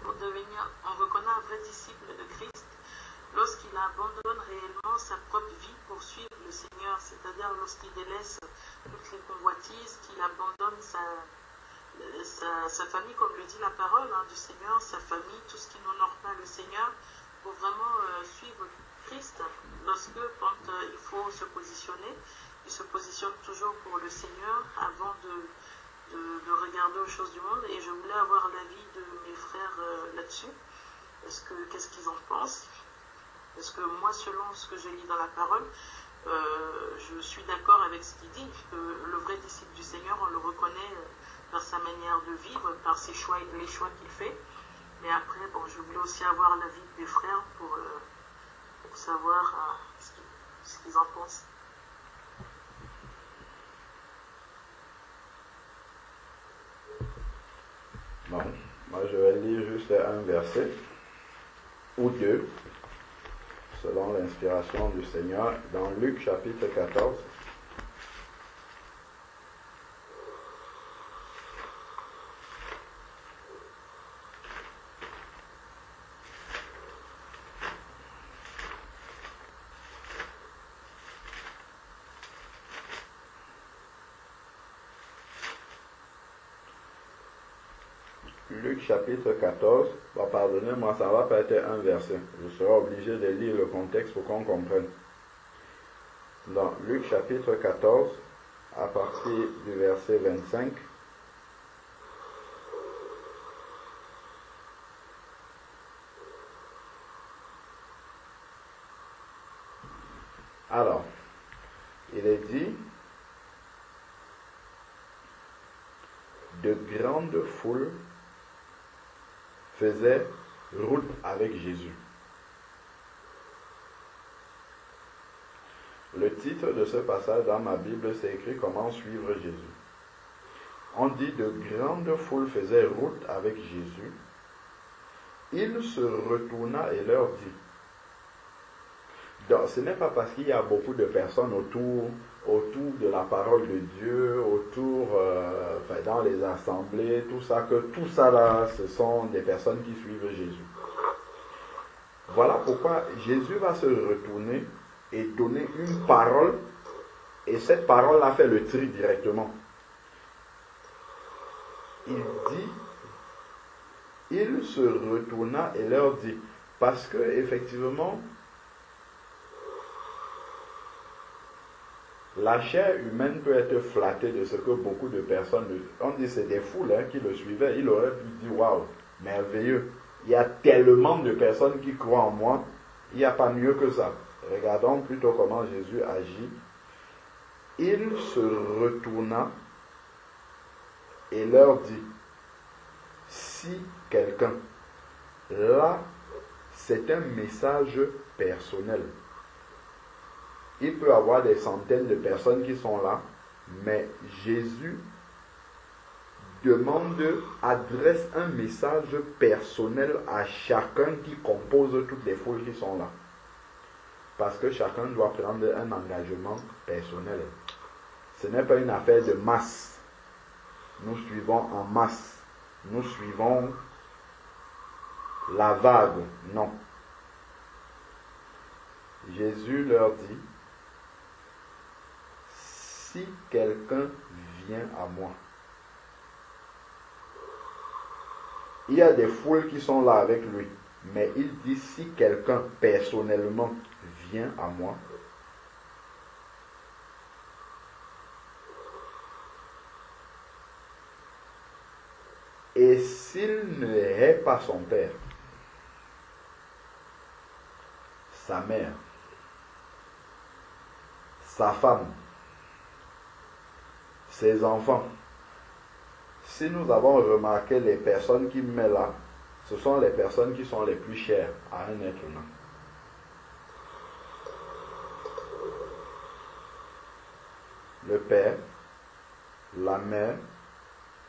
on reconnaît un vrai disciple de Christ lorsqu'il abandonne réellement sa propre vie pour suivre le Seigneur, c'est-à-dire lorsqu'il délaisse toutes les convoitises, qu'il abandonne sa famille, comme le dit la parole du Seigneur, sa famille, tout ce qui n'honore pas le Seigneur, pour vraiment suivre Christ. Lorsque, quand il faut se positionner, il se positionne toujours pour le Seigneur avant de regarder aux choses du monde. Et je voulais avoir l'avis de mes frères là-dessus. Qu'est-ce qu'ils en pensent? Parce que moi, selon ce que je lis dans la parole, je suis d'accord avec ce qu'il dit, que le vrai disciple du Seigneur, on le reconnaît par sa manière de vivre, par ses choix et les choix qu'il fait. Mais après, je voulais aussi avoir l'avis des frères pour savoir ce qu'ils en pensent. Bon, moi je vais lire juste un verset ou deux, selon l'inspiration du Seigneur, dans Luc chapitre 14. Luc chapitre 14, pardonnez-moi, ça va pas être un verset. Je serai obligé de lire le contexte pour qu'on comprenne. Dans Luc chapitre 14, à partir du verset 25, alors, il est dit, de grandes foules faisaient route avec Jésus. Le titre de ce passage dans ma Bible, c'est écrit comment suivre Jésus. On dit de grandes foules faisaient route avec Jésus. Il se retourna et leur dit. Donc, ce n'est pas parce qu'il y a beaucoup de personnes autour de la parole de Dieu, dans les assemblées, tout ça, que tout ça là, ce sont des personnes qui suivent Jésus. Voilà pourquoi Jésus va se retourner et donner une parole, et cette parole-là fait le tri directement. Il dit, il se retourna et leur dit, parce que effectivement, la chair humaine peut être flattée de ce que beaucoup de personnes, on dit c'est des foules qui le suivaient, il aurait pu dire waouh, merveilleux, il y a tellement de personnes qui croient en moi, il n'y a pas mieux que ça. Regardons plutôt comment Jésus agit. Il se retourna et leur dit, si quelqu'un, là c'est un message personnel. Il peut y avoir des centaines de personnes qui sont là, mais Jésus adresse un message personnel à chacun qui compose toutes les foules qui sont là. Parce que chacun doit prendre un engagement personnel. Ce n'est pas une affaire de masse. Nous suivons en masse. Nous suivons la vague. Non. Jésus leur dit, si quelqu'un vient à moi, il y a des foules qui sont là avec lui, mais il dit si quelqu'un personnellement vient à moi, et s'il ne hait pas son père, sa mère, sa femme, ses enfants. Si nous avons remarqué les personnes qui mettent là, ce sont les personnes qui sont les plus chères à un être humain. Le père, la mère,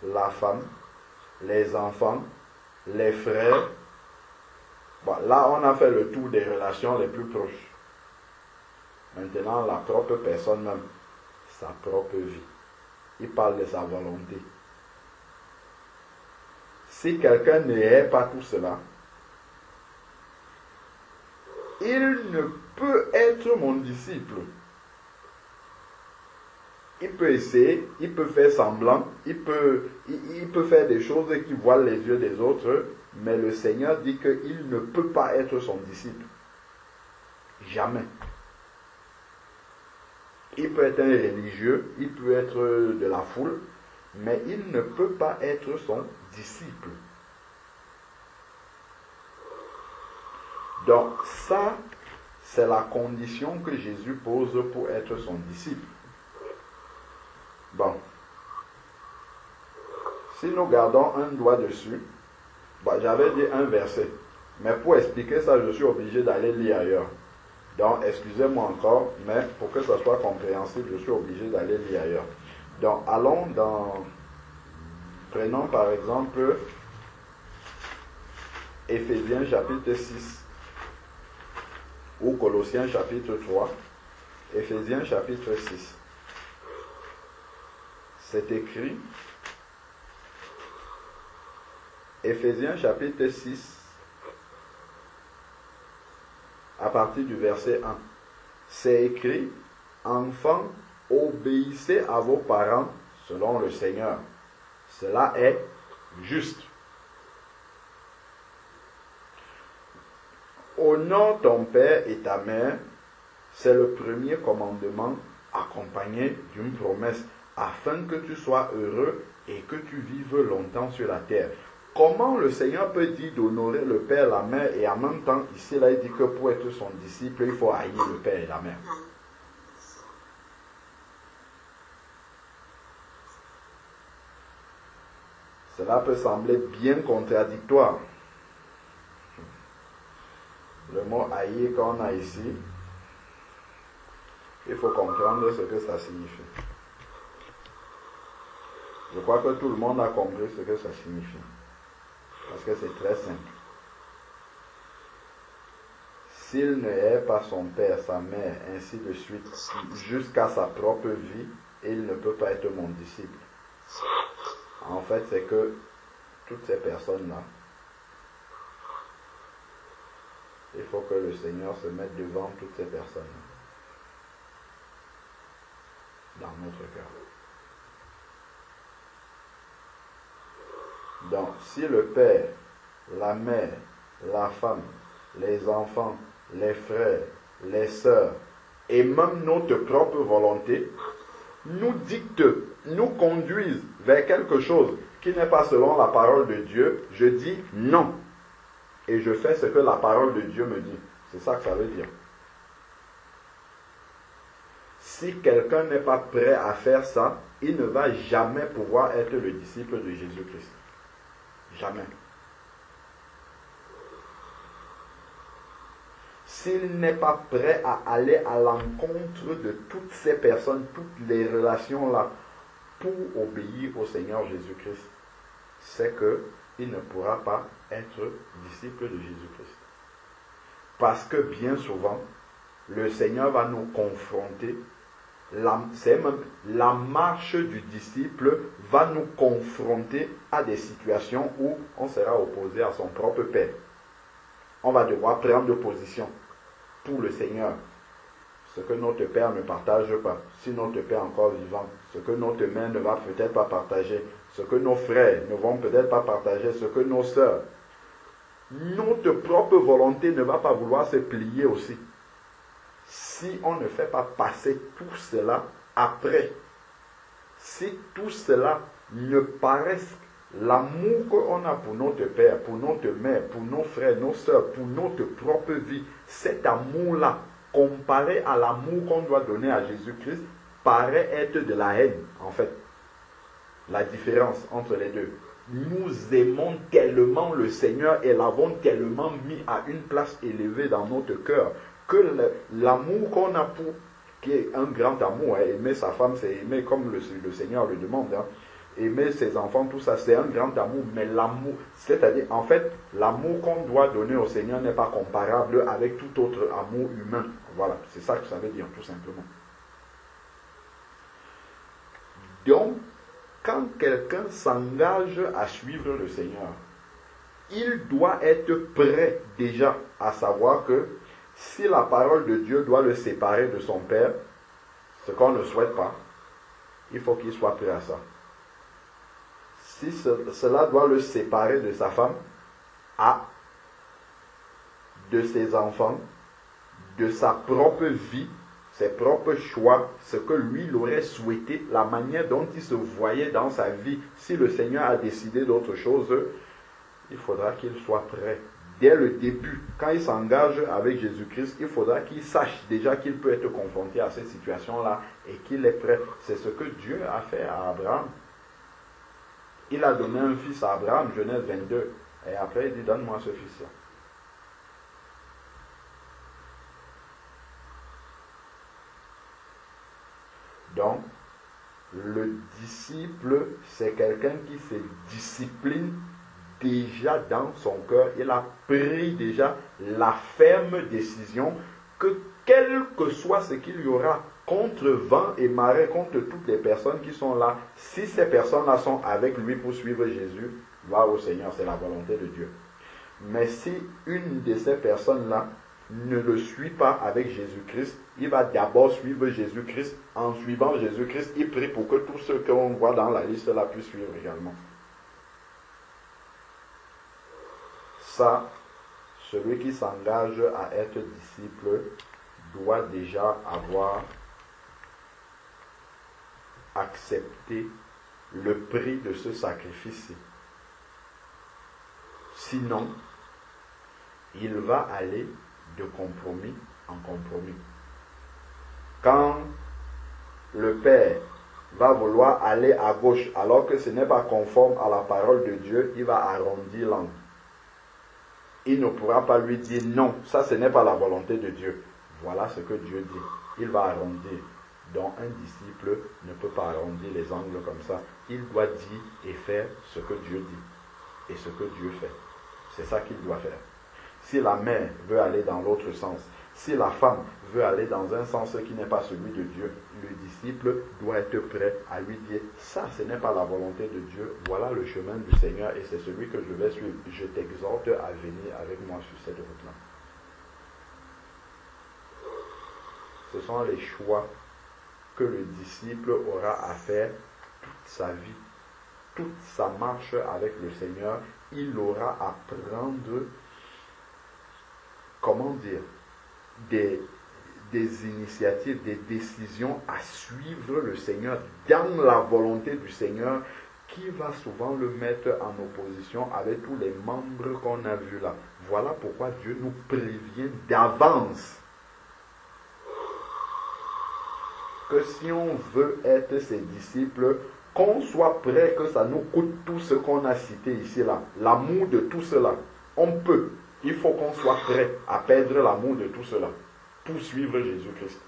la femme, les enfants, les frères. Bon, là, on a fait le tour des relations les plus proches. Maintenant, la propre personne même, sa propre vie. Il parle de sa volonté. Si quelqu'un n'est pas tout cela, il ne peut être mon disciple. Il peut essayer, il peut faire semblant, il peut faire des choses qui voilent les yeux des autres, mais le Seigneur dit qu'il ne peut pas être son disciple. Jamais. Il peut être un religieux, il peut être de la foule, mais il ne peut pas être son disciple. Donc ça, c'est la condition que Jésus pose pour être son disciple. Bon. Si nous gardons un doigt dessus, j'avais dit un verset, mais pour expliquer ça, je suis obligé d'aller lire ailleurs. Donc, excusez-moi encore, mais pour que ça soit compréhensible, je suis obligé d'aller lire ailleurs. Donc, allons prenons par exemple Éphésiens chapitre 6 ou Colossiens chapitre 3, Éphésiens chapitre 6. C'est écrit, Éphésiens chapitre 6, à partir du verset 1. C'est écrit, enfants, obéissez à vos parents selon le Seigneur. Cela est juste. Honore ton père et ta mère, c'est le premier commandement accompagné d'une promesse, afin que tu sois heureux et que tu vives longtemps sur la terre. Comment le Seigneur peut dire d'honorer le père et la mère, et en même temps, ici, là, il dit que pour être son disciple, il faut haïr le père et la mère. Cela peut sembler bien contradictoire. Le mot haïr qu'on a ici, il faut comprendre ce que ça signifie. Je crois que tout le monde a compris ce que ça signifie. Parce que c'est très simple. S'il ne hait pas son père, sa mère, ainsi de suite, jusqu'à sa propre vie, il ne peut pas être mon disciple. En fait, c'est que toutes ces personnes-là, il faut que le Seigneur se mette devant toutes ces personnes-là, dans notre cœur. Donc, si le père, la mère, la femme, les enfants, les frères, les sœurs, et même notre propre volonté, nous dictent, nous conduisent vers quelque chose qui n'est pas selon la parole de Dieu, je dis non. Et je fais ce que la parole de Dieu me dit. C'est ça que ça veut dire. Si quelqu'un n'est pas prêt à faire ça, il ne va jamais pouvoir être le disciple de Jésus-Christ. Jamais. S'il n'est pas prêt à aller à l'encontre de toutes ces personnes, toutes les relations-là, pour obéir au Seigneur Jésus-Christ, c'est qu'il ne pourra pas être disciple de Jésus-Christ. Parce que bien souvent, le Seigneur va nous confronter. C'est même la marche du disciple va nous confronter à des situations où on sera opposé à son propre Père. On va devoir prendre position pour le Seigneur. Ce que notre Père ne partage pas, si notre Père est encore vivant, ce que notre mère ne va peut-être pas partager, ce que nos frères ne vont peut-être pas partager, ce que nos sœurs, notre propre volonté ne va pas vouloir se plier aussi. Si on ne fait pas passer tout cela après, si tout cela ne paraisse l'amour qu'on a pour notre Père, pour notre mère, pour nos frères, nos sœurs, pour notre propre vie, cet amour-là, comparé à l'amour qu'on doit donner à Jésus-Christ, paraît être de la haine, en fait. La différence entre les deux. Nous aimons tellement le Seigneur et l'avons tellement mis à une place élevée dans notre cœur, que l'amour qu'on a pour, qui est un grand amour, aimer sa femme, c'est aimer comme le Seigneur le demande, aimer ses enfants, tout ça, c'est un grand amour, mais l'amour, c'est-à-dire, en fait, l'amour qu'on doit donner au Seigneur n'est pas comparable avec tout autre amour humain. Voilà, c'est ça que ça veut dire, tout simplement. Donc, quand quelqu'un s'engage à suivre le Seigneur, il doit être prêt déjà à savoir que si la parole de Dieu doit le séparer de son père, ce qu'on ne souhaite pas, il faut qu'il soit prêt à ça. Si cela doit le séparer de sa femme, de ses enfants, de sa propre vie, ses propres choix, ce que lui il aurait souhaité, la manière dont il se voyait dans sa vie, si le Seigneur a décidé d'autre chose, il faudra qu'il soit prêt. Dès le début, quand il s'engage avec Jésus-Christ, il faudra qu'il sache déjà qu'il peut être confronté à cette situation-là et qu'il est prêt. C'est ce que Dieu a fait à Abraham. Il a donné un fils à Abraham, Genèse 22, et après il dit, donne-moi ce fils-là. Donc, le disciple, c'est quelqu'un qui se discipline déjà dans son cœur. Il a pris déjà la ferme décision que quel que soit ce qu'il y aura contre vent et marée, contre toutes les personnes qui sont là, si ces personnes-là sont avec lui pour suivre Jésus, gloire au Seigneur, c'est la volonté de Dieu. Mais si une de ces personnes-là ne le suit pas avec Jésus-Christ, il va d'abord suivre Jésus-Christ. En suivant Jésus-Christ, il prie pour que tous ceux qu'on voit dans la liste là puissent suivre également. Ça, celui qui s'engage à être disciple doit déjà avoir accepté le prix de ce sacrifice. Sinon, il va aller de compromis en compromis. Quand le Père va vouloir aller à gauche alors que ce n'est pas conforme à la parole de Dieu, il va arrondir l'angle. Il ne pourra pas lui dire non, ça ce n'est pas la volonté de Dieu. Voilà ce que Dieu dit. Il va arrondir. Donc un disciple ne peut pas arrondir les angles comme ça. Il doit dire et faire ce que Dieu dit et ce que Dieu fait. C'est ça qu'il doit faire. Si la mère veut aller dans l'autre sens, si la femme veut aller dans un sens qui n'est pas celui de Dieu, le disciple doit être prêt à lui dire, ça ce n'est pas la volonté de Dieu, voilà le chemin du Seigneur et c'est celui que je vais suivre. Je t'exhorte à venir avec moi sur cette route-là. Ce sont les choix que le disciple aura à faire toute sa vie, toute sa marche avec le Seigneur. Il aura à prendre, comment dire, des initiatives, des décisions à suivre le Seigneur dans la volonté du Seigneur qui va souvent le mettre en opposition avec tous les membres qu'on a vus là. Voilà pourquoi Dieu nous prévient d'avance que si on veut être ses disciples, qu'on soit prêt, que ça nous coûte tout ce qu'on a cité ici là, l'amour de tout cela, on peut. Il faut qu'on soit prêt à perdre l'amour de tout cela pour suivre Jésus-Christ.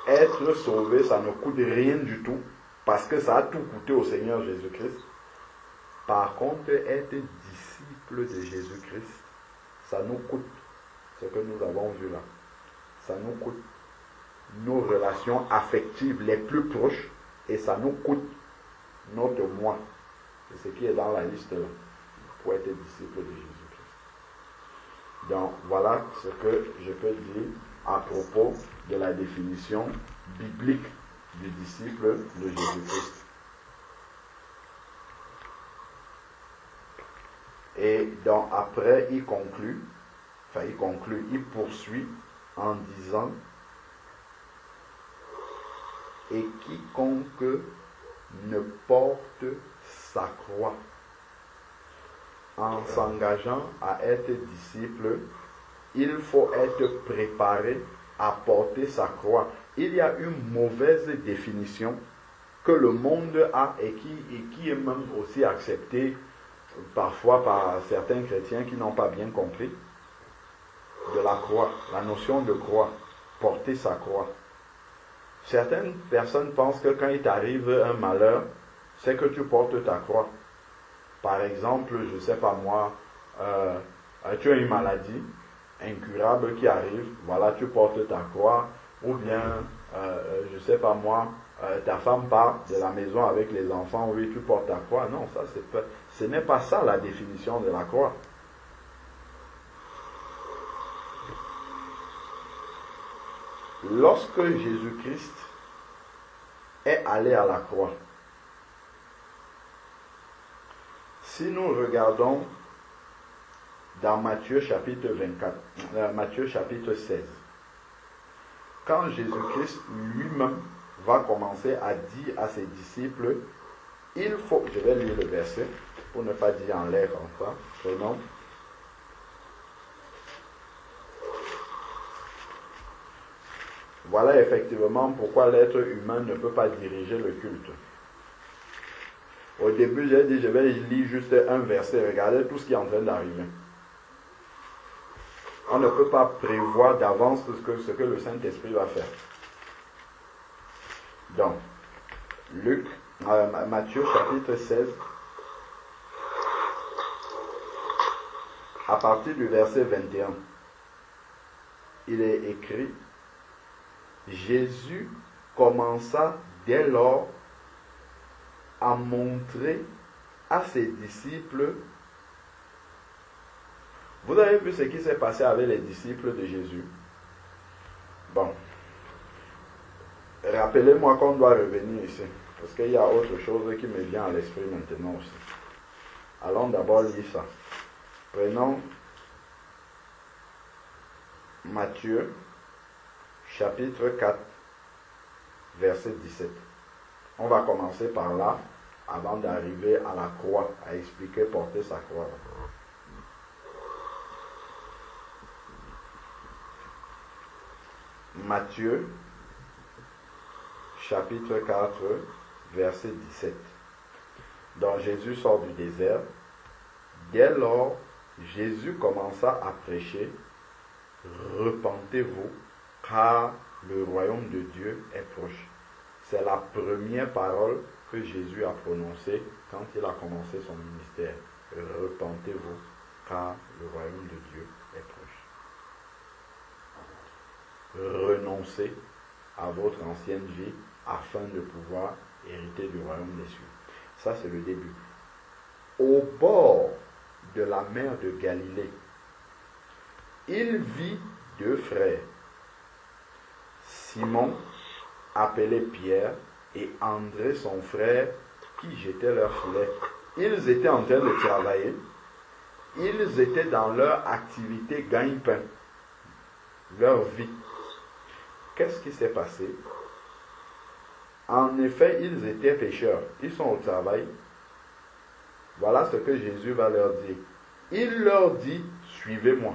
Être sauvé, ça ne coûte rien du tout parce que ça a tout coûté au Seigneur Jésus-Christ. Par contre, être disciple de Jésus-Christ, ça nous coûte ce que nous avons vu là. Ça nous coûte nos relations affectives les plus proches et ça nous coûte notre moi. C'est ce qui est dans la liste là pour être disciple de Jésus-Christ. Donc voilà ce que je peux dire à propos de la définition biblique du disciple de Jésus-Christ. Et donc après il poursuit en disant, et quiconque ne porte sa croix. En s'engageant à être disciple, il faut être préparé à porter sa croix. Il y a une mauvaise définition que le monde a et qui est même aussi acceptée parfois par certains chrétiens qui n'ont pas bien compris de la croix, la notion de croix, porter sa croix. Certaines personnes pensent que quand il t'arrive un malheur, c'est que tu portes ta croix. Par exemple, je ne sais pas moi, tu as une maladie incurable qui arrive, voilà, tu portes ta croix. Ou bien, je ne sais pas moi, ta femme part de la maison avec les enfants, oui, tu portes ta croix. Non, ça, ce n'est pas ça la définition de la croix. Lorsque Jésus-Christ est allé à la croix, si nous regardons dans Matthieu chapitre 24, Matthieu chapitre 16, quand Jésus-Christ lui-même va commencer à dire à ses disciples, il faut, je vais lire le verset pour ne pas dire en l'air comme ça, prenons. Voilà effectivement pourquoi l'être humain ne peut pas diriger le culte. Au début, j'ai dit, je vais lire juste un verset, regardez tout ce qui est en train d'arriver. On ne peut pas prévoir d'avance ce que le Saint-Esprit va faire. Donc, Matthieu chapitre 16, à partir du verset 21, il est écrit, Jésus commença dès lors à montrer à ses disciples. Vous avez vu ce qui s'est passé avec les disciples de Jésus? Bon. Rappelez-moi qu'on doit revenir ici. Parce qu'il y a autre chose qui me vient à l'esprit maintenant aussi. Allons d'abord lire ça. Prenons Matthieu, chapitre 4, verset 17. On va commencer par là, avant d'arriver à la croix, à expliquer porter sa croix. Matthieu, chapitre 4, verset 17. Donc Jésus sort du désert. Dès lors, Jésus commença à prêcher, repentez-vous, car le royaume de Dieu est proche. C'est la première parole que Jésus a prononcée quand il a commencé son ministère. Repentez-vous, car le royaume de Dieu est proche. Renoncez à votre ancienne vie afin de pouvoir hériter du royaume des cieux. Ça, c'est le début. Au bord de la mer de Galilée, il vit deux frères, Simon, appelé Pierre, et André, son frère, qui jetaient leurs filets. Ils étaient en train de travailler. Ils étaient dans leur activité gagne-pain, leur vie. Qu'est-ce qui s'est passé? En effet, ils étaient pêcheurs. Ils sont au travail. Voilà ce que Jésus va leur dire. Il leur dit, suivez-moi.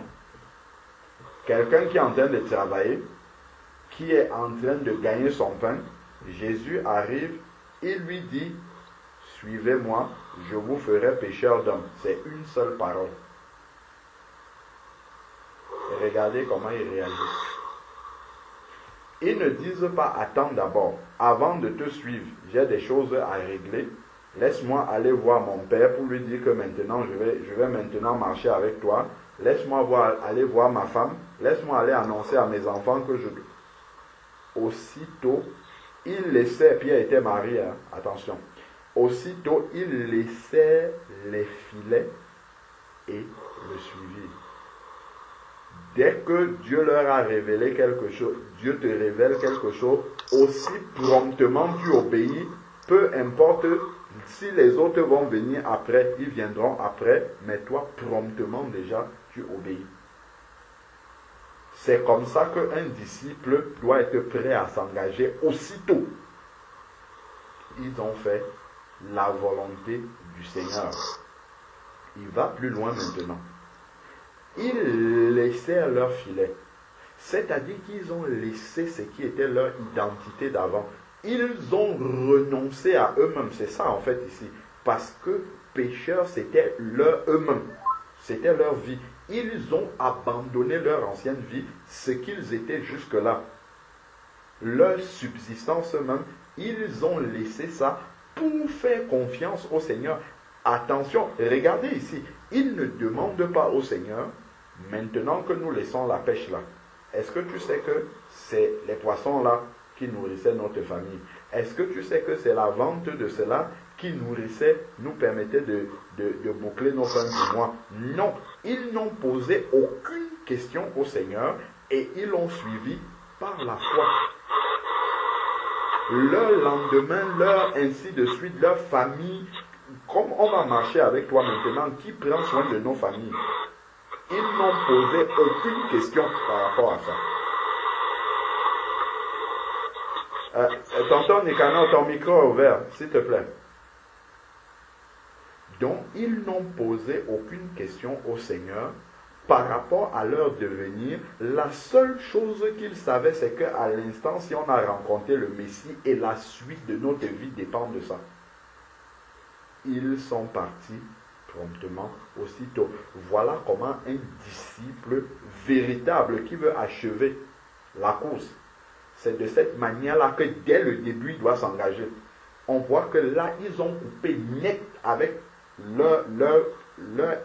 Quelqu'un qui est en train de travailler, qui est en train de gagner son pain, Jésus arrive, il lui dit, suivez-moi, je vous ferai pécheur d'hommes. C'est une seule parole. Et regardez comment ils réagissent. Ils ne disent pas, attends d'abord, avant de te suivre, j'ai des choses à régler. Laisse-moi aller voir mon père pour lui dire que maintenant je vais maintenant marcher avec toi. Laisse-moi aller voir ma femme. Laisse-moi aller annoncer à mes enfants que je... Aussitôt, il laissait, Pierre était marié, hein, attention. Aussitôt, il laissait les filets et le suivirent. Dès que Dieu leur a révélé quelque chose, Dieu te révèle quelque chose, aussi promptement tu obéis, peu importe si les autres vont venir après, ils viendront après, mais toi promptement déjà tu obéis. C'est comme ça qu'un disciple doit être prêt à s'engager aussitôt. Ils ont fait la volonté du Seigneur. Il va plus loin maintenant. Ils laissèrent leur filet. C'est-à-dire qu'ils ont laissé ce qui était leur identité d'avant. Ils ont renoncé à eux-mêmes. C'est ça en fait ici. Parce que pécheurs, c'était eux-mêmes. C'était leur vie. Ils ont abandonné leur ancienne vie, ce qu'ils étaient jusque-là. Leur subsistance même, ils ont laissé ça pour faire confiance au Seigneur. Attention, regardez ici. Ils ne demandent pas au Seigneur, maintenant que nous laissons la pêche là, est-ce que tu sais que c'est les poissons là qui nourrissait notre famille. Est-ce que tu sais que c'est la vente de cela qui nourrissait, nous permettait de boucler nos fins du mois? Non, ils n'ont posé aucune question au Seigneur et ils l'ont suivi par la foi. Leur lendemain, ainsi de suite, leur famille, comme on va marcher avec toi maintenant, qui prend soin de nos familles? Ils n'ont posé aucune question par rapport à ça. Tonton Nicanor, ton micro est ouvert, s'il te plaît. Donc, ils n'ont posé aucune question au Seigneur par rapport à leur devenir. La seule chose qu'ils savaient, c'est qu'à l'instant, si on a rencontré le Messie et la suite de notre vie dépend de ça. Ils sont partis promptement, aussitôt. Voilà comment un disciple véritable qui veut achever la course, c'est de cette manière-là que dès le début, il doit s'engager. On voit que là, ils ont coupé net avec leur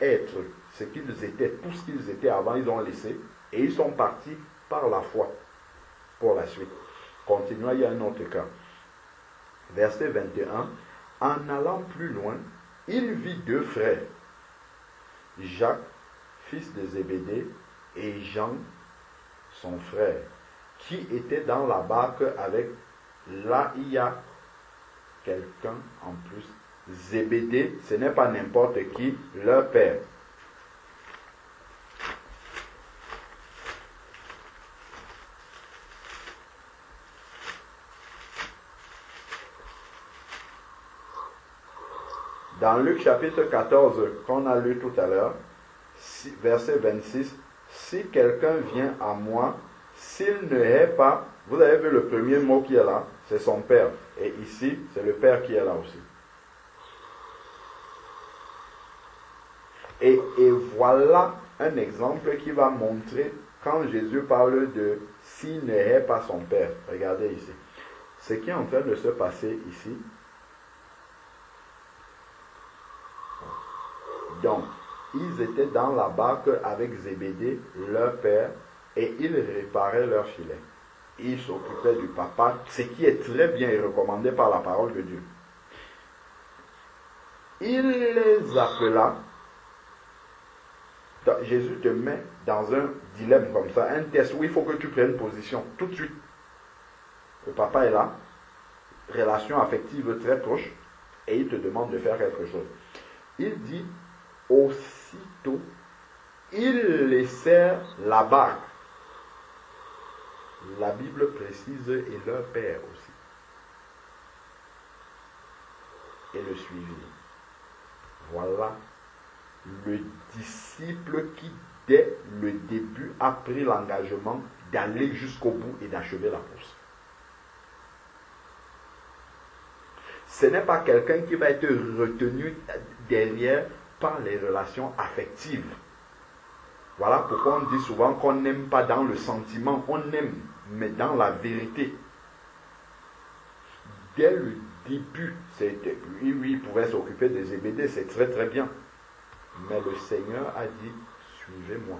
être, ce qu'ils étaient, tout ce qu'ils étaient avant, ils ont laissé, et ils sont partis par la foi pour la suite. Continuons, il y a un autre cas. Verset 21. En allant plus loin, il vit deux frères, Jacques, fils de Zébédée, et Jean, son frère, qui étaient dans la barque avec, là il y a quelqu'un en plus. Zébédée, ce n'est pas n'importe qui, leur père. Dans Luc chapitre 14, qu'on a lu tout à l'heure, verset 26, si quelqu'un vient à moi, s'il ne hait pas, vous avez vu le premier mot qui est là, c'est son père. Et ici, c'est le père qui est là aussi. Et voilà un exemple qui va montrer quand Jésus parle de s'il ne hait pas son père. Regardez ici. Ce qui est en train de se passer ici. Donc, ils étaient dans la barque avec Zébédée, leur père, et ils réparaient leur filet. Ils s'occupaient du papa, ce qui est très bien et recommandé par la parole de Dieu. Il les appela. Jésus te met dans un dilemme comme ça, un test où il faut que tu prennes position tout de suite. Le papa est là, relation affective très proche, et il te demande de faire quelque chose. Il dit, aussitôt, ils laissèrent la barque. La Bible précise, et leur père aussi. Et le suivirent. Voilà le disciple qui, dès le début, a pris l'engagement d'aller jusqu'au bout et d'achever la course. Ce n'est pas quelqu'un qui va être retenu derrière par les relations affectives. Voilà pourquoi on dit souvent qu'on n'aime pas dans le sentiment, on aime, mais dans la vérité. Dès le début, oui, il pouvait s'occuper des Zébédée, c'est très très bien. Mais le Seigneur a dit, suivez-moi.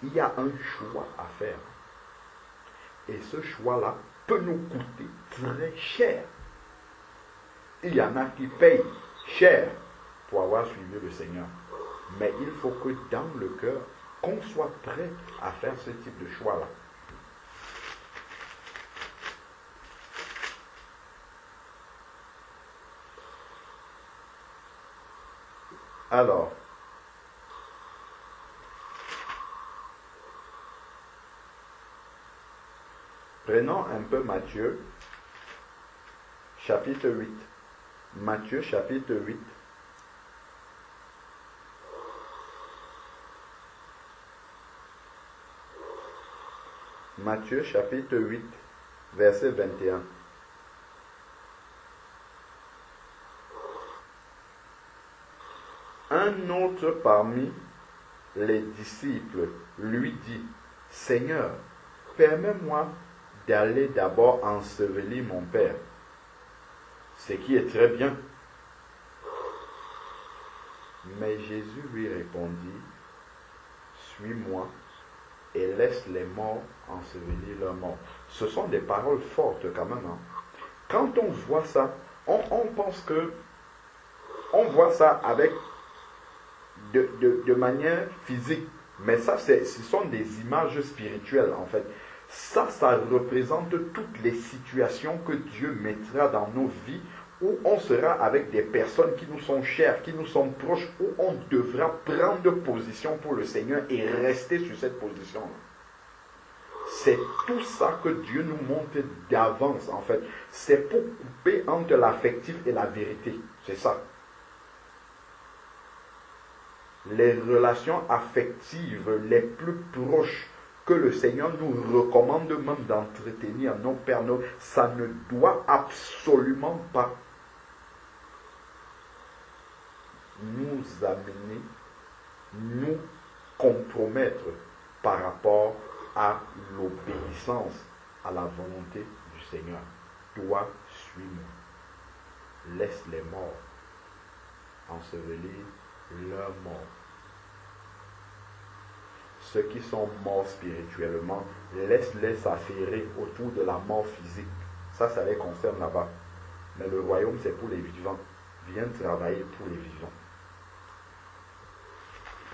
Il y a un choix à faire. Et ce choix-là peut nous coûter très cher. Il y en a qui payent cher pour avoir suivi le Seigneur. Mais il faut que dans le cœur, qu'on soit prêt à faire ce type de choix-là. Alors, prenons un peu Matthieu, chapitre 8. Matthieu, chapitre 8. Matthieu, chapitre 8, verset 21. Un autre parmi les disciples lui dit, Seigneur, permets-moi d'aller d'abord ensevelir mon père. Ce qui est très bien. Mais Jésus lui répondit, suis-moi et laisse les morts ensevelir leurs morts. Ce sont des paroles fortes quand même. Hein. Quand on voit ça, on pense que on voit ça avec de manière physique. Mais ça, ce sont des images spirituelles en fait. Ça représente toutes les situations que Dieu mettra dans nos vies où on sera avec des personnes qui nous sont chères, qui nous sont proches, où on devra prendre position pour le Seigneur et rester sur cette position-là. C'est tout ça que Dieu nous montre d'avance en fait. C'est pour couper entre l'affectif et la vérité. C'est ça. Les relations affectives les plus proches que le Seigneur nous recommande même d'entretenir, nos pères, ça ne doit absolument pas nous amener, nous compromettre par rapport à l'obéissance à la volonté du Seigneur. Toi, suis-moi. Laisse les morts ensevelir leurs morts. Ceux qui sont morts spirituellement, laisse-les s'affairer autour de la mort physique. Ça les concerne là-bas. Mais le royaume, c'est pour les vivants. Viens travailler pour les vivants.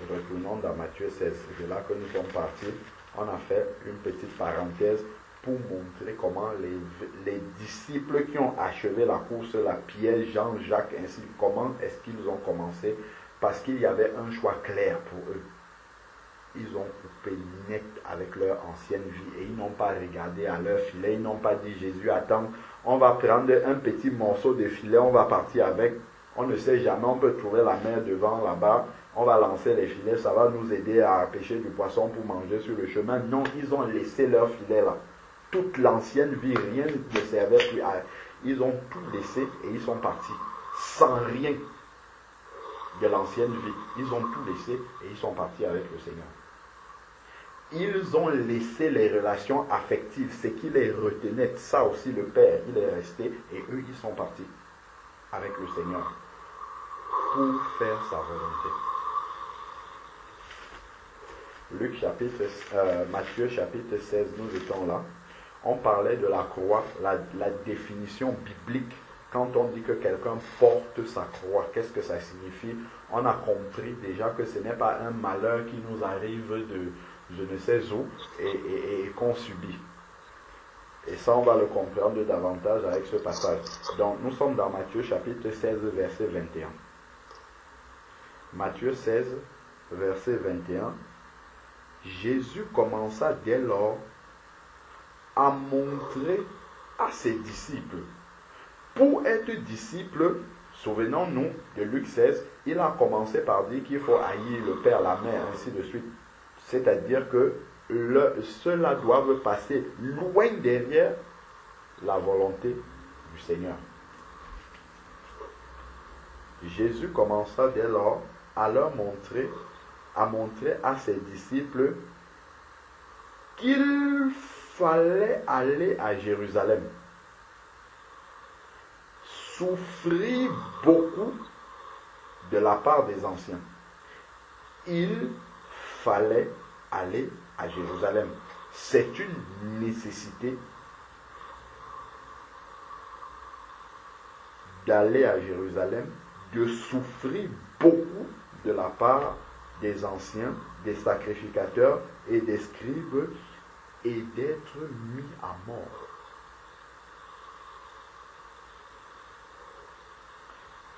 Retournons dans Matthieu 16. C'est de là que nous sommes partis. On a fait une petite parenthèse pour montrer comment les disciples qui ont achevé la course, la Pierre, Jean, Jacques, ainsi, comment est-ce qu'ils ont commencé? Parce qu'il y avait un choix clair pour eux. Ils ont coupé net avec leur ancienne vie et ils n'ont pas regardé à leur filet. Ils n'ont pas dit Jésus, attends, on va prendre un petit morceau de filet, on va partir avec. On ne sait jamais, on peut trouver la mer devant là-bas. On va lancer les filets, ça va nous aider à pêcher du poisson pour manger sur le chemin. Non, ils ont laissé leur filet là. Toute l'ancienne vie, rien ne servait plus à... Ils ont tout laissé et ils sont partis. Sans rien de l'ancienne vie. Ils ont tout laissé et ils sont partis avec le Seigneur. Ils ont laissé les relations affectives, ce qui les retenait. Ça aussi, le Père, il est resté et eux, ils sont partis avec le Seigneur pour faire sa volonté. Matthieu chapitre 16, nous étions là. On parlait de la croix, la définition biblique. Quand on dit que quelqu'un porte sa croix, qu'est-ce que ça signifie? On a compris déjà que ce n'est pas un malheur qui nous arrive de je ne sais où et qu'on subit. Et ça, on va le comprendre davantage avec ce passage. Donc, nous sommes dans Matthieu chapitre 16, verset 21. Matthieu 16, verset 21. Jésus commença dès lors à montrer à ses disciples. Pour être disciple, souvenons-nous de Luc 16, il a commencé par dire qu'il faut haïr le père, la mère, ainsi de suite. C'est-à-dire que ceux-là doivent passer loin derrière la volonté du Seigneur. Jésus commença dès lors à montrer à ses disciples qu'il fallait aller à Jérusalem, souffrir beaucoup de la part des anciens. Il fallait aller à Jérusalem. C'est une nécessité d'aller à Jérusalem, de souffrir beaucoup de la part des anciens, des sacrificateurs et des scribes et d'être mis à mort.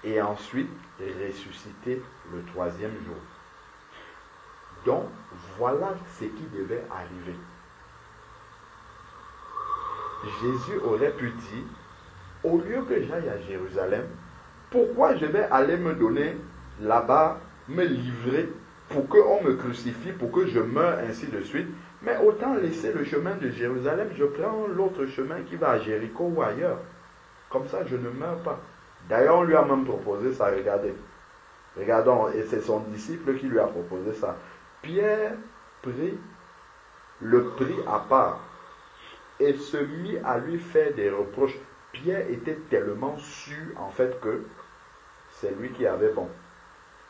Et ensuite ressusciter le troisième jour. Donc, voilà ce qui devait arriver. Jésus aurait pu dire, au lieu que j'aille à Jérusalem, pourquoi je vais aller me donner là-bas, me livrer pour qu'on me crucifie, pour que je meure, ainsi de suite. Mais autant laisser le chemin de Jérusalem, je prends l'autre chemin qui va à Jéricho ou ailleurs. Comme ça, je ne meurs pas. D'ailleurs, on lui a même proposé ça, regardez. Regardons, et c'est son disciple qui lui a proposé ça. Pierre le prit à part et se mit à lui faire des reproches. Pierre était tellement sûr en fait que c'est lui qui avait bon.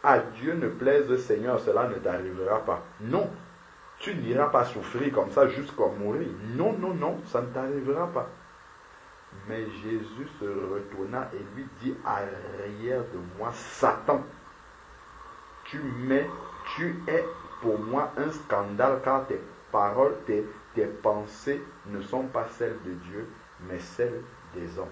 À Dieu ne plaise, Seigneur, cela ne t'arrivera pas. Non, Tu n'iras pas souffrir comme ça jusqu'à mourir. Non, non, non, ça ne t'arrivera pas. Mais Jésus se retourna et lui dit, arrière de moi, Satan. Tu es pour moi un scandale car tes paroles, tes pensées ne sont pas celles de Dieu, mais celles des hommes.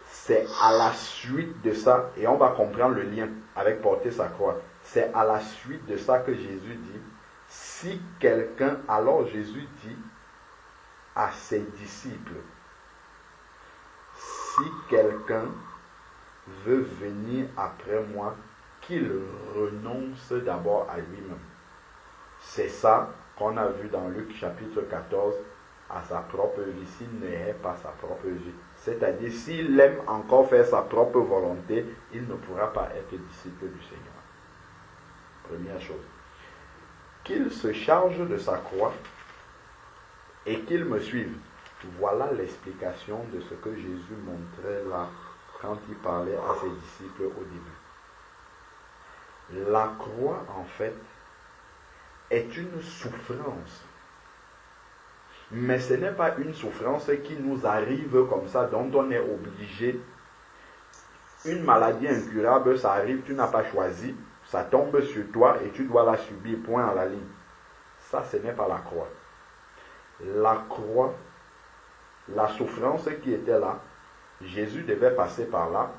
C'est à la suite de ça, et on va comprendre le lien avec porter sa croix. C'est à la suite de ça que Jésus dit, si quelqu'un, alors Jésus dit à ses disciples, si quelqu'un veut venir après moi, qu'il renonce d'abord à lui-même. C'est ça qu'on a vu dans Luc chapitre 14, à sa propre vie, s'il n'est pas sa propre vie. C'est-à-dire, s'il aime encore faire sa propre volonté, il ne pourra pas être disciple du Seigneur. Première chose. Qu'il se charge de sa croix et qu'il me suive. Voilà l'explication de ce que Jésus montrait là quand il parlait à ses disciples au début. La croix, en fait, est une souffrance. Mais ce n'est pas une souffrance qui nous arrive comme ça, dont on est obligé. Une maladie incurable, ça arrive, tu n'as pas choisi, ça tombe sur toi et tu dois la subir, point à la ligne. Ça, ce n'est pas la croix. La croix, la souffrance qui était là, Jésus devait passer par là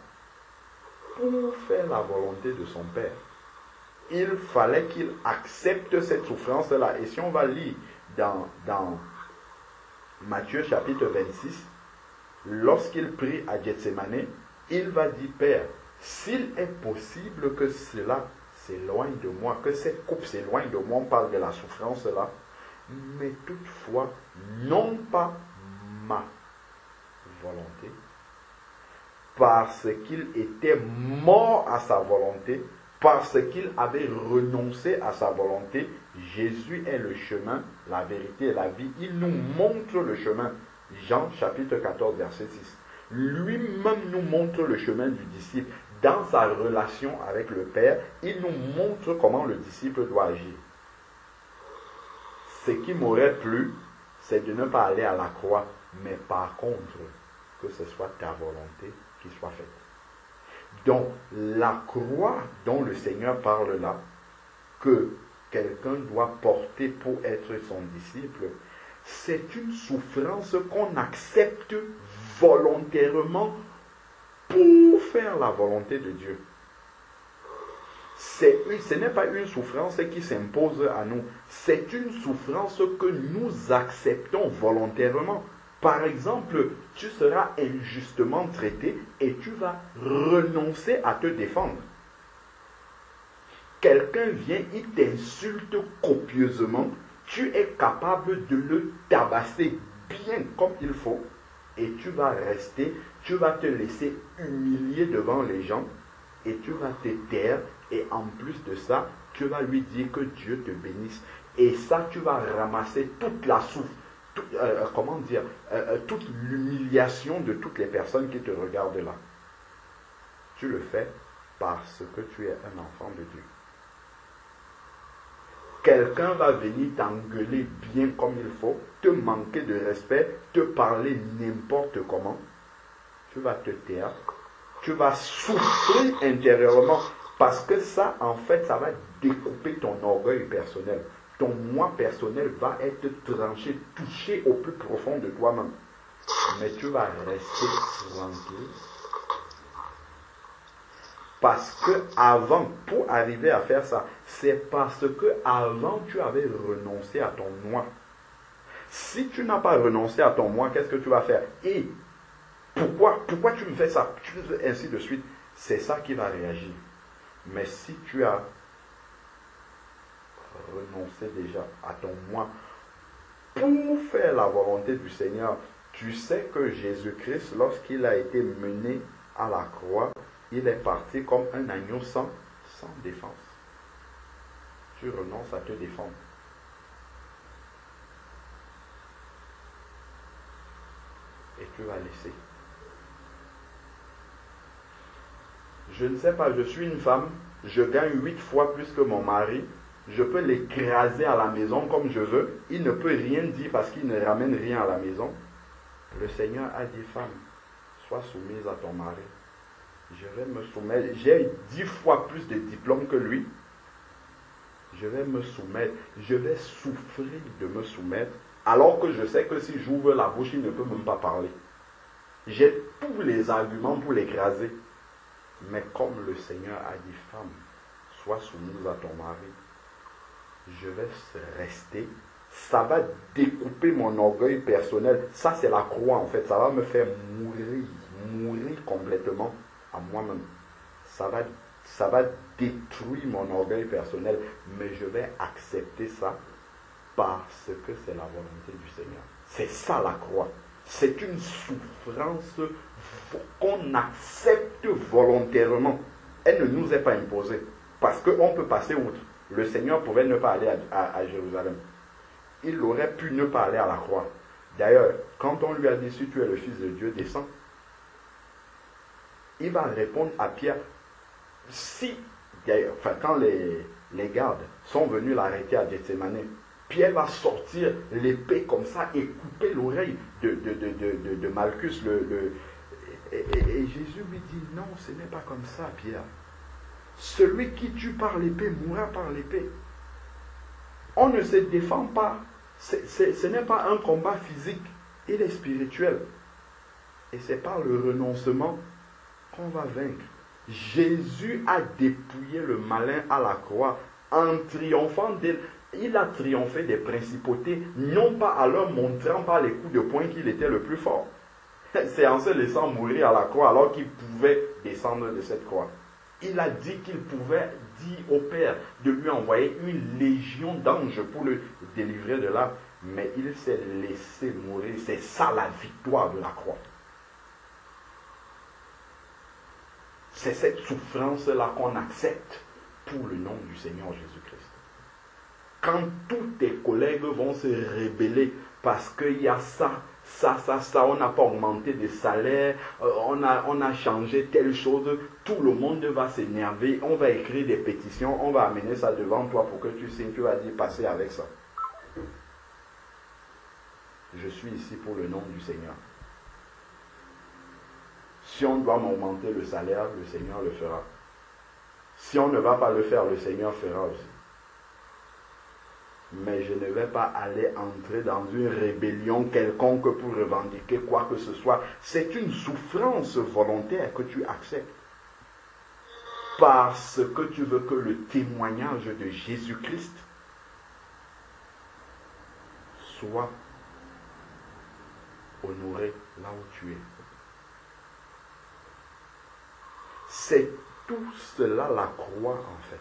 pour faire la volonté de son Père. Il fallait qu'il accepte cette souffrance-là. Et si on va lire dans Matthieu chapitre 26, lorsqu'il prie à Gethsémani, il va dire, Père, s'il est possible que cela s'éloigne de moi, que cette coupe s'éloigne de moi, on parle de la souffrance là, mais toutefois, non pas ma volonté, parce qu'il était mort à sa volonté, parce qu'il avait renoncé à sa volonté. Jésus est le chemin, la vérité et la vie. Il nous montre le chemin. Jean chapitre 14 verset 6. Lui-même nous montre le chemin du disciple. Dans sa relation avec le Père, il nous montre comment le disciple doit agir. Ce qui m'aurait plu, c'est de ne pas aller à la croix, mais par contre, que ce soit ta volonté qui soit faite. Donc, la croix dont le Seigneur parle là, que quelqu'un doit porter pour être son disciple, c'est une souffrance qu'on accepte volontairement pour faire la volonté de Dieu. Ce n'est pas une souffrance qui s'impose à nous, c'est une souffrance que nous acceptons volontairement. Par exemple, tu seras injustement traité et tu vas renoncer à te défendre. Quelqu'un vient, il t'insulte copieusement, tu es capable de le tabasser bien comme il faut et tu vas rester, tu vas te laisser humilier devant les gens et tu vas te taire et en plus de ça, tu vas lui dire que Dieu te bénisse et ça, tu vas ramasser toute la souffrance. Toute l'humiliation de toutes les personnes qui te regardent là. Tu le fais parce que tu es un enfant de Dieu. Quelqu'un va venir t'engueuler bien comme il faut, te manquer de respect, te parler n'importe comment. Tu vas te taire. Tu vas souffrir intérieurement parce que ça, en fait, ça va découper ton orgueil personnel. Ton moi personnel va être tranché, touché au plus profond de toi-même. Mais tu vas rester tranquille. Parce que avant, pour arriver à faire ça, c'est parce que avant tu avais renoncé à ton moi. Si tu n'as pas renoncé à ton moi, qu'est-ce que tu vas faire? Et pourquoi tu me fais ça? Tu fais ainsi de suite. C'est ça qui va réagir. Mais si tu as renoncer déjà à ton moi pour faire la volonté du Seigneur. Tu sais que Jésus-Christ, lorsqu'il a été mené à la croix, il est parti comme un agneau sans défense. Tu renonces à te défendre. Et tu vas laisser. Je ne sais pas, je suis une femme je gagne 8 fois plus que mon mari, je peux l'écraser à la maison comme je veux, il ne peut rien dire parce qu'il ne ramène rien à la maison. Le Seigneur a dit, femme, sois soumise à ton mari. Je vais me soumettre, j'ai 10 fois plus de diplômes que lui. Je vais me soumettre, je vais souffrir de me soumettre, alors que je sais que si j'ouvre la bouche, il ne peut même pas parler. J'ai tous les arguments pour l'écraser. Mais comme le Seigneur a dit, femme, sois soumise à ton mari, je vais rester. Ça va découper mon orgueil personnel. Ça, c'est la croix, en fait. Ça va me faire mourir complètement à moi-même. Ça va détruire mon orgueil personnel. Mais je vais accepter ça parce que c'est la volonté du Seigneur. C'est ça la croix. C'est une souffrance qu'on accepte volontairement. Elle ne nous est pas imposée. Parce qu'on peut passer outre. Le Seigneur pouvait ne pas aller à Jérusalem. Il aurait pu ne pas aller à la croix. D'ailleurs, quand on lui a dit, si tu es le Fils de Dieu, descends, il va répondre à Pierre, si, d'ailleurs, quand les gardes sont venus l'arrêter à Gethsémane, Pierre va sortir l'épée comme ça et couper l'oreille de Malchus. Et Jésus lui dit, non, ce n'est pas comme ça, Pierre. Celui qui tue par l'épée mourra par l'épée. On ne se défend pas. Ce n'est pas un combat physique, il est spirituel. Et c'est par le renoncement qu'on va vaincre. Jésus a dépouillé le malin à la croix en triomphant d'elle. Il a triomphé des principautés, non pas en leur montrant par les coups de poing qu'il était le plus fort. C'est en se laissant mourir à la croix alors qu'il pouvait descendre de cette croix. Il a dit qu'il pouvait dire au Père de lui envoyer une légion d'anges pour le délivrer de là. Mais il s'est laissé mourir. C'est ça la victoire de la croix. C'est cette souffrance-là qu'on accepte pour le nom du Seigneur Jésus-Christ. Quand tous tes collègues vont se rebeller parce qu'il y a ça, on n'a pas augmenté de salaire, on a changé telle chose, tout le monde va s'énerver, on va écrire des pétitions, on va amener ça devant toi pour que tu signes, tu vas dire passez avec ça. Je suis ici pour le nom du Seigneur. Si on doit m'augmenter le salaire, le Seigneur le fera. Si on ne va pas le faire, le Seigneur fera aussi. Mais je ne vais pas aller entrer dans une rébellion quelconque pour revendiquer quoi que ce soit. C'est une souffrance volontaire que tu acceptes. Parce que tu veux que le témoignage de Jésus-Christ soit honoré là où tu es. C'est tout cela la croix en fait.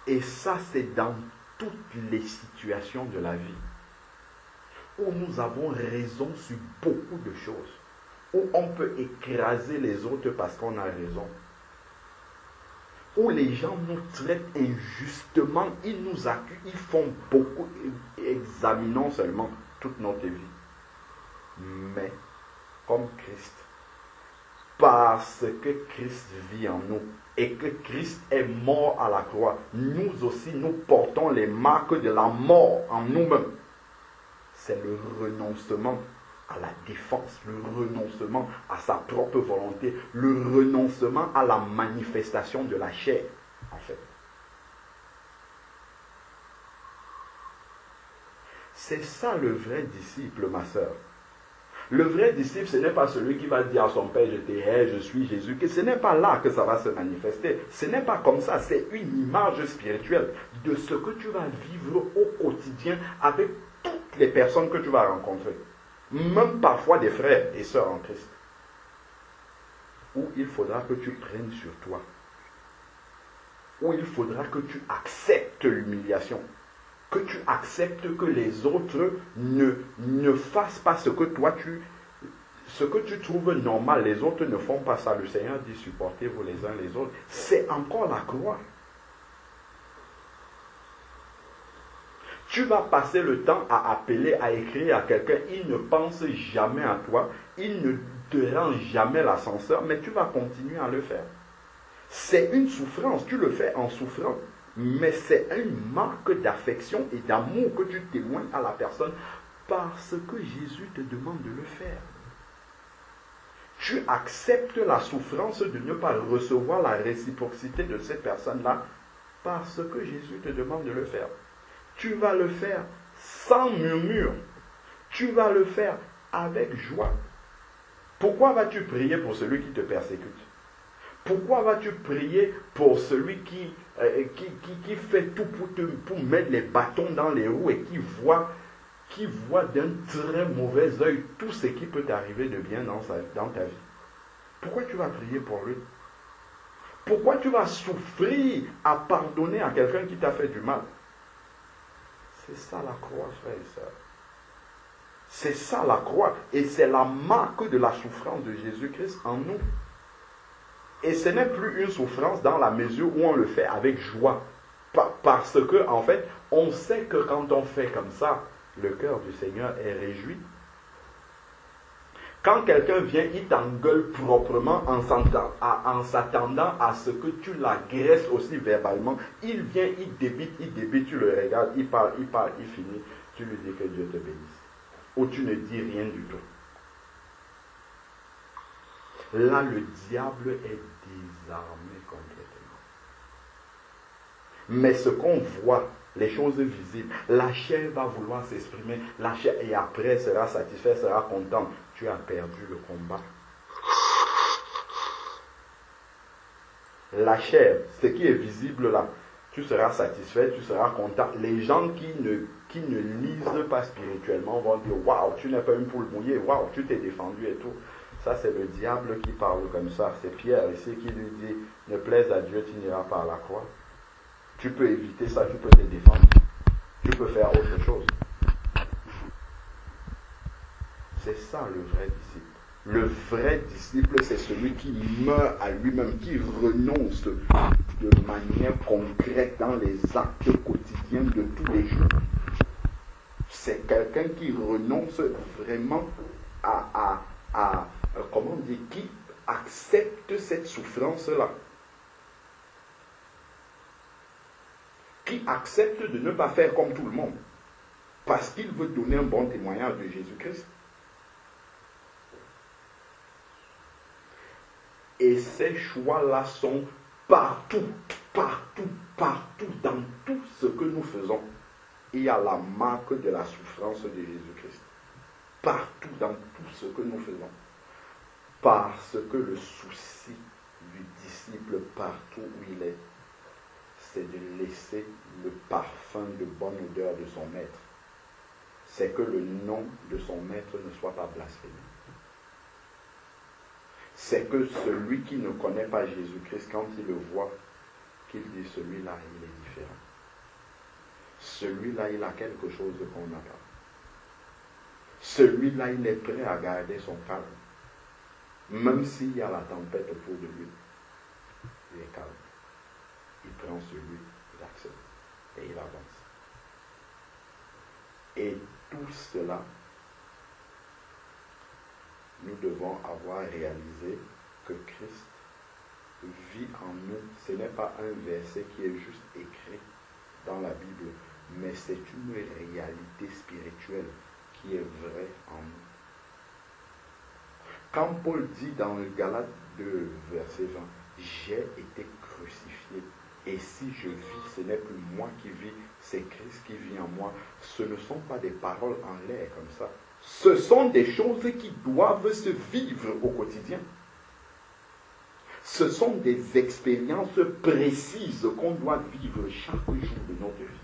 Et ça, c'est dans toutes les situations de la vie où nous avons raison sur beaucoup de choses, où on peut écraser les autres parce qu'on a raison, où les gens nous traitent injustement, ils nous accusent, ils font beaucoup, examinons seulement toute notre vie. Mais, comme Christ, parce que Christ vit en nous, et que Christ est mort à la croix, nous aussi, nous portons les marques de la mort en nous-mêmes. C'est le renoncement à la défense, le renoncement à sa propre volonté, le renoncement à la manifestation de la chair, en fait. C'est ça le vrai disciple, ma sœur. Le vrai disciple, ce n'est pas celui qui va dire à son père, je te hais, je suis Jésus, que ce n'est pas là que ça va se manifester. Ce n'est pas comme ça, c'est une image spirituelle de ce que tu vas vivre au quotidien avec toutes les personnes que tu vas rencontrer. Même parfois des frères et sœurs en Christ. Où il faudra que tu prennes sur toi. Où il faudra que tu acceptes l'humiliation. Que tu acceptes que les autres ne fassent pas ce que toi ce que tu trouves normal. Les autres ne font pas ça. Le Seigneur dit supportez-vous les uns les autres. C'est encore la croix. Tu vas passer le temps à appeler, à écrire à quelqu'un, il ne pense jamais à toi, il ne te rend jamais l'ascenseur, mais tu vas continuer à le faire. C'est une souffrance, tu le fais en souffrant, mais c'est une marque d'affection et d'amour que tu témoignes à la personne parce que Jésus te demande de le faire. Tu acceptes la souffrance de ne pas recevoir la réciprocité de cette personne-là parce que Jésus te demande de le faire. Tu vas le faire sans murmure. Tu vas le faire avec joie. Pourquoi vas-tu prier pour celui qui te persécute? Pourquoi vas-tu prier pour celui qui fait tout pour mettre les bâtons dans les roues et qui voit d'un très mauvais œil tout ce qui peut t'arriver de bien dans ta vie? Pourquoi tu vas prier pour lui? Pourquoi tu vas souffrir à pardonner à quelqu'un qui t'a fait du mal? C'est ça la croix, frère et sœur. C'est ça la croix. Et c'est la marque de la souffrance de Jésus-Christ en nous. Et ce n'est plus une souffrance dans la mesure où on le fait avec joie. Parce que, en fait, on sait que quand on fait comme ça, le cœur du Seigneur est réjoui. Quand quelqu'un vient, il t'engueule proprement en s'attendant à ce que tu l'agresses aussi verbalement. Il vient, il débite, tu le regardes, il parle, il finit. Tu lui dis que Dieu te bénisse. Ou tu ne dis rien du tout. Là, le diable est désarmé complètement. Mais ce qu'on voit, les choses visibles, la chair va vouloir s'exprimer, la chair et après sera satisfait, sera content. Tu as perdu le combat. La chair, ce qui est visible là, tu seras satisfait, tu seras content. Les gens qui ne lisent pas spirituellement vont dire waouh, tu n'es pas une poule mouillée, waouh, tu t'es défendu et tout. Ça, c'est le diable qui parle comme ça. C'est Pierre ici qui lui dit ne plaise à Dieu, tu n'iras pas à la croix. Tu peux éviter ça, tu peux te défendre. Tu peux faire autre chose. C'est ça le vrai disciple. Le vrai disciple, c'est celui qui meurt à lui-même, qui renonce de manière concrète dans les actes quotidiens de tous les jours. C'est quelqu'un qui renonce vraiment comment dire, qui accepte cette souffrance-là. Qui accepte de ne pas faire comme tout le monde. Parce qu'il veut donner un bon témoignage de Jésus-Christ. Et ces choix-là sont partout, dans tout ce que nous faisons. Il y a la marque de la souffrance de Jésus-Christ. Partout dans tout ce que nous faisons. Parce que le souci du disciple partout où il est, c'est de laisser le parfum de bonne odeur de son maître. C'est que le nom de son maître ne soit pas blasphémé. C'est que celui qui ne connaît pas Jésus-Christ, quand il le voit, qu'il dit celui-là, il est différent. Celui-là, il a quelque chose qu'on n'a pas. Celui-là, il est prêt à garder son calme. Même s'il y a la tempête autour de lui, il est calme. Il prend celui, il accepte et il avance. Et tout cela, nous devons avoir réalisé que Christ vit en nous. Ce n'est pas un verset qui est juste écrit dans la Bible, mais c'est une réalité spirituelle qui est vraie en nous. Quand Paul dit dans le Galates 2, verset 20, « J'ai été crucifié, et si je vis, ce n'est plus moi qui vis, c'est Christ qui vit en moi. » Ce ne sont pas des paroles en l'air comme ça. Ce sont des choses qui doivent se vivre au quotidien. Ce sont des expériences précises qu'on doit vivre chaque jour de notre vie.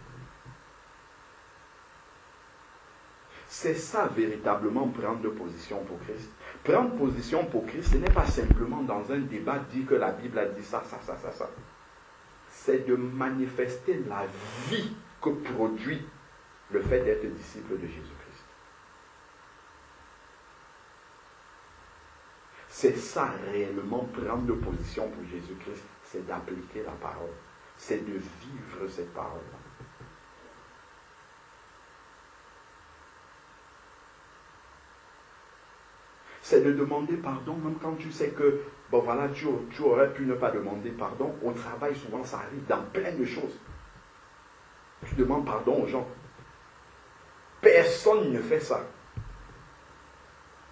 C'est ça véritablement prendre position pour Christ. Prendre position pour Christ, ce n'est pas simplement dans un débat dire que la Bible a dit ça. C'est de manifester la vie que produit le fait d'être disciple de Jésus-Christ. C'est ça réellement prendre position pour Jésus-Christ, c'est d'appliquer la parole. C'est de vivre cette parole-là. C'est de demander pardon, même quand tu sais que, bon voilà, tu aurais pu ne pas demander pardon. Au travail, souvent, ça arrive dans plein de choses. Tu demandes pardon aux gens. Personne ne fait ça.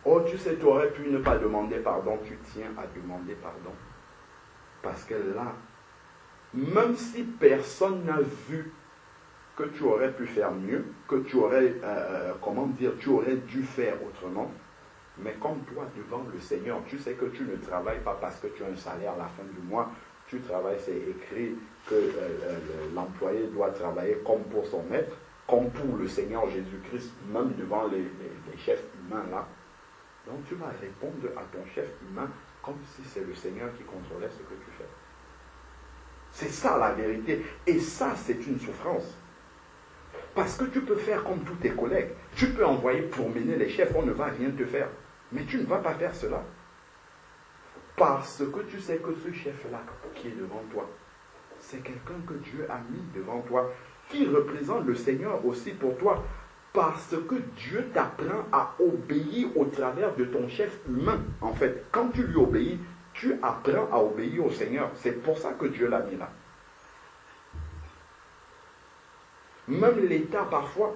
Oh, tu sais, tu aurais pu ne pas demander pardon, tu tiens à demander pardon. Parce que là, même si personne n'a vu que tu aurais pu faire mieux, que tu aurais, tu aurais dû faire autrement, mais comme toi, devant le Seigneur, tu sais que tu ne travailles pas parce que tu as un salaire à la fin du mois, tu travailles, c'est écrit que l'employé doit travailler comme pour son maître, comme pour le Seigneur Jésus-Christ, même devant les chefs humains là. Donc tu vas répondre à ton chef humain comme si c'est le Seigneur qui contrôlait ce que tu fais. C'est ça la vérité. Et ça, c'est une souffrance. Parce que tu peux faire comme tous tes collègues. Tu peux envoyer pour mener les chefs, on ne va rien te faire. Mais tu ne vas pas faire cela. Parce que tu sais que ce chef-là qui est devant toi, c'est quelqu'un que Dieu a mis devant toi, qui représente le Seigneur aussi pour toi. Parce que Dieu t'apprend à obéir au travers de ton chef humain. En fait, quand tu lui obéis, tu apprends à obéir au Seigneur. C'est pour ça que Dieu l'a mis là. Même l'État, parfois,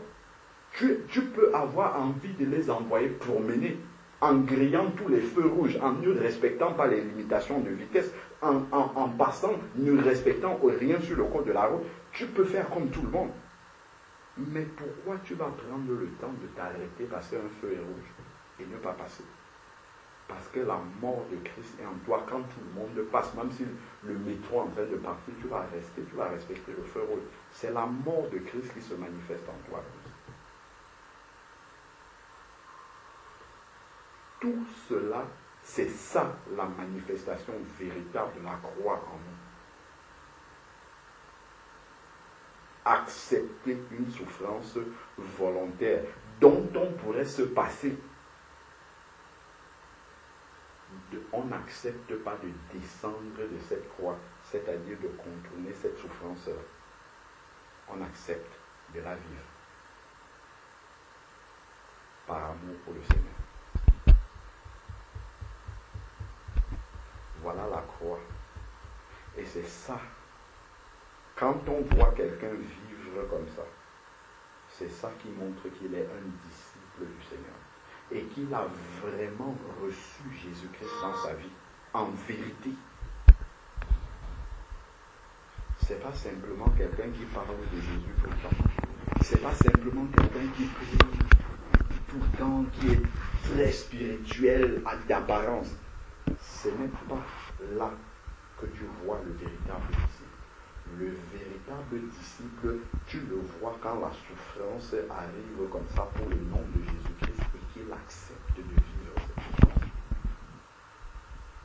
tu peux avoir envie de les envoyer promener en grillant tous les feux rouges, en ne respectant pas les limitations de vitesse, en passant, ne respectant rien sur le code de la route. Tu peux faire comme tout le monde. Mais pourquoi tu vas prendre le temps de t'arrêter parce qu'un feu est rouge et ne pas passer? Parce que la mort de Christ est en toi. Quand tout le monde passe, même si le métro est en train de partir, tu vas rester, tu vas respecter le feu rouge. C'est la mort de Christ qui se manifeste en toi. Tout cela, c'est ça la manifestation véritable de la croix en nous. Accepter une souffrance volontaire dont on pourrait se passer. On n'accepte pas de descendre de cette croix, c'est-à-dire de contourner cette souffrance. On accepte de la vivre par amour pour le Seigneur. Voilà la croix. Et c'est ça. Quand on voit quelqu'un vivre comme ça, c'est ça qui montre qu'il est un disciple du Seigneur. Et qu'il a vraiment reçu Jésus-Christ dans sa vie, en vérité. C'est pas simplement quelqu'un qui parle de Jésus tout le temps. C'est pas simplement quelqu'un qui prie tout le temps, qui est très spirituel d'apparence. Ce n'est pas là que tu vois le véritable disciple. Le véritable disciple, tu le vois quand la souffrance arrive comme ça pour le nom de Jésus-Christ et qu'il accepte de vivre cette souffrance.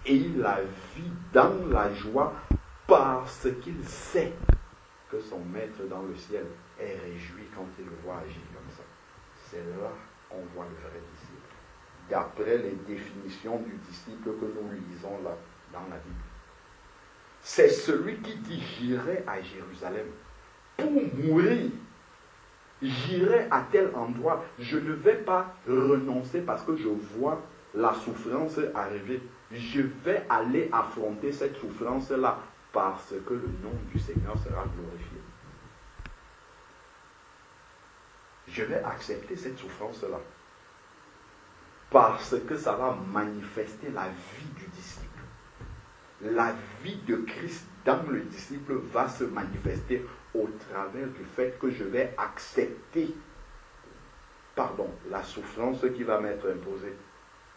Et il la vit dans la joie parce qu'il sait que son maître dans le ciel est réjoui quand il le voit agir comme ça. C'est là qu'on voit le vrai disciple. D'après les définitions du disciple que nous lisons là dans la Bible. C'est celui qui dit « J'irai à Jérusalem pour mourir. J'irai à tel endroit. Je ne vais pas renoncer parce que je vois la souffrance arriver. Je vais aller affronter cette souffrance-là parce que le nom du Seigneur sera glorifié. Je vais accepter cette souffrance-là parce que ça va manifester la vie du disciple. La vie de Christ dans le disciple va se manifester au travers du fait que je vais accepter la souffrance qui va m'être imposée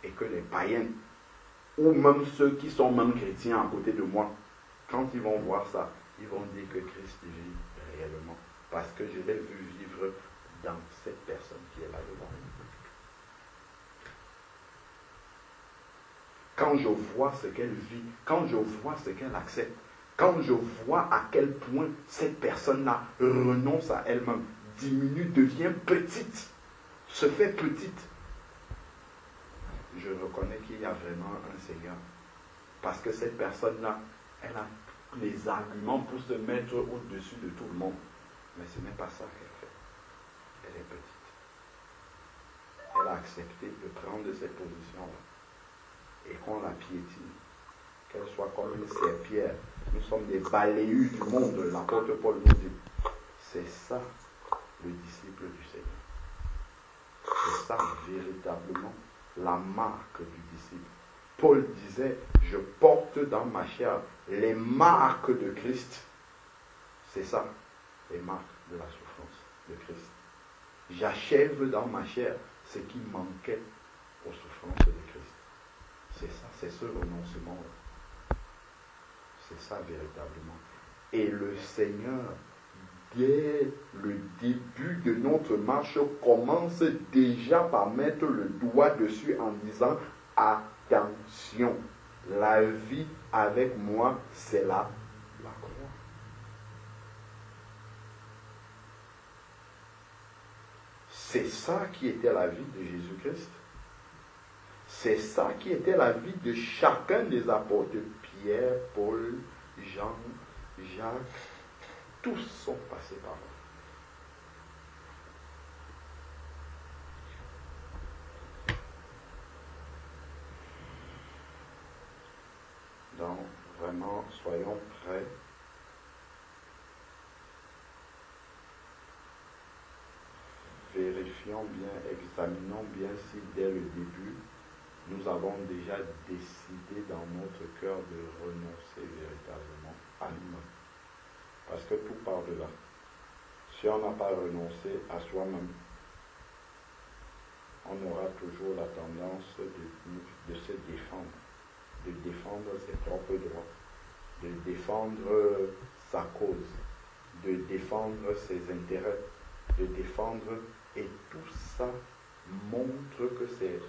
et que les païens ou même ceux qui sont même chrétiens à côté de moi, quand ils vont voir ça, ils vont dire que Christ vit réellement parce que je l'ai vu vivre dans cette personne qui est là devant moi. Quand je vois ce qu'elle vit, quand je vois ce qu'elle accepte, quand je vois à quel point cette personne-là renonce à elle-même, diminue, devient petite, se fait petite, je reconnais qu'il y a vraiment un Seigneur. Parce que cette personne-là, elle a les arguments pour se mettre au-dessus de tout le monde. Mais ce n'est pas ça qu'elle fait. Elle est petite. Elle a accepté de prendre cette position-là. et qu'on la piétine, qu'elle soit comme une serpillère. Nous sommes des balayus du monde, l'apôtre Paul nous dit. C'est ça le disciple du Seigneur. C'est ça véritablement la marque du disciple. Paul disait, je porte dans ma chair les marques de Christ. C'est ça, les marques de la souffrance de Christ. J'achève dans ma chair ce qui manquait aux souffrances de Christ. C'est ça, c'est ce renoncement-là. C'est ça véritablement. Et le Seigneur, dès le début de notre marche, commence déjà par mettre le doigt dessus en disant, attention, la vie avec moi, c'est la croix. C'est ça qui était la vie de Jésus-Christ. C'est ça qui était la vie de chacun des apôtres, Pierre, Paul, Jean, Jacques, tous sont passés par là. Donc, vraiment, soyons prêts. Vérifions bien, examinons bien si dès le début, nous avons déjà décidé dans notre cœur de renoncer véritablement à nous-mêmes. Parce que tout part de là. Si on n'a pas renoncé à soi-même, on aura toujours la tendance de se défendre, de défendre ses propres droits, de défendre sa cause, de défendre ses intérêts, de défendre, et tout ça montre que c'est,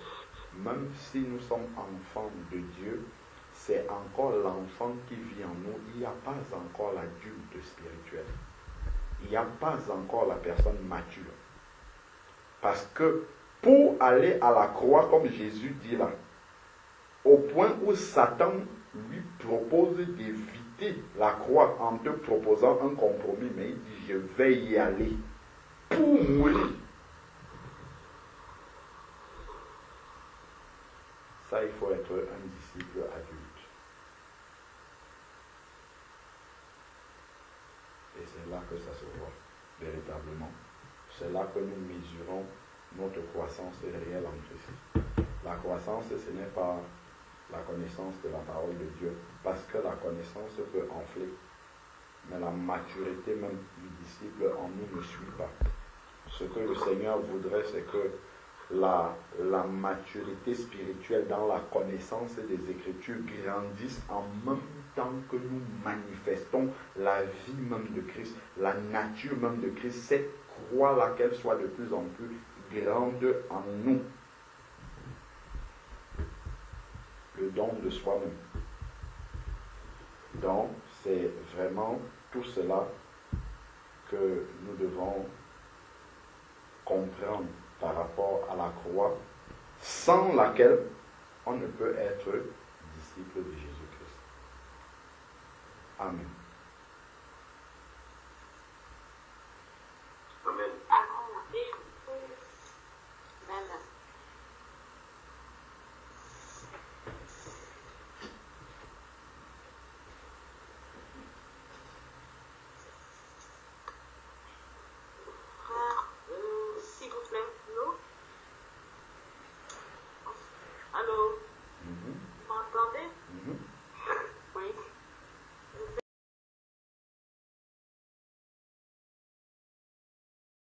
même si nous sommes enfants de Dieu, c'est encore l'enfant qui vit en nous. Il n'y a pas encore l'adulte spirituel. Il n'y a pas encore la personne mature. Parce que pour aller à la croix, comme Jésus dit là, au point où Satan lui propose d'éviter la croix en te proposant un compromis, mais il dit, je vais y aller pour mourir. Ça, il faut être un disciple adulte. Et c'est là que ça se voit, véritablement. C'est là que nous mesurons notre croissance réelle en Christ. La croissance, ce n'est pas la connaissance de la parole de Dieu, parce que la connaissance peut enfler. Mais la maturité même du disciple en nous ne suit pas. Ce que le Seigneur voudrait, c'est que la maturité spirituelle dans la connaissance des Écritures grandisse en même temps que nous manifestons la vie même de Christ, la nature même de Christ, cette croix-là, qu'elle soit de plus en plus grande en nous. Le don de soi-même. Donc, c'est vraiment tout cela que nous devons comprendre par rapport à la croix, sans laquelle on ne peut être disciple de Jésus-Christ. Amen.